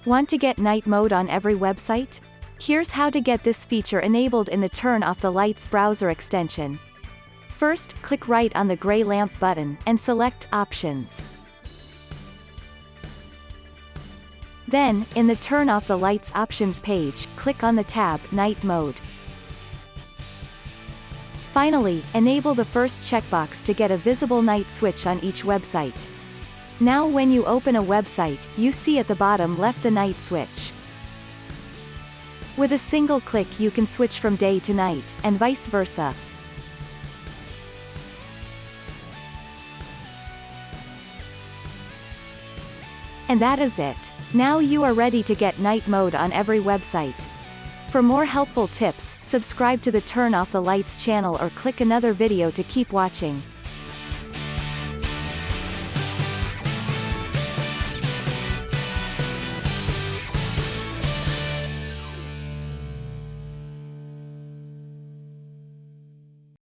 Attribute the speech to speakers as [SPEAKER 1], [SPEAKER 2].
[SPEAKER 1] Want to get night mode on every website? Here's how to get this feature enabled in the Turn Off the Lights browser extension. First, click right on the gray lamp button, and select Options. Then, in the Turn Off the Lights options page, click on the tab Night Mode. Finally, enable the first checkbox to get a visible night switch on each website. Now when you open a website, you see at the bottom left the night switch. With a single click you can switch from day to night, and vice versa. And that is it. Now you are ready to get night mode on every website. For more helpful tips, subscribe to the Turn Off the Lights channel or click another video to keep watching.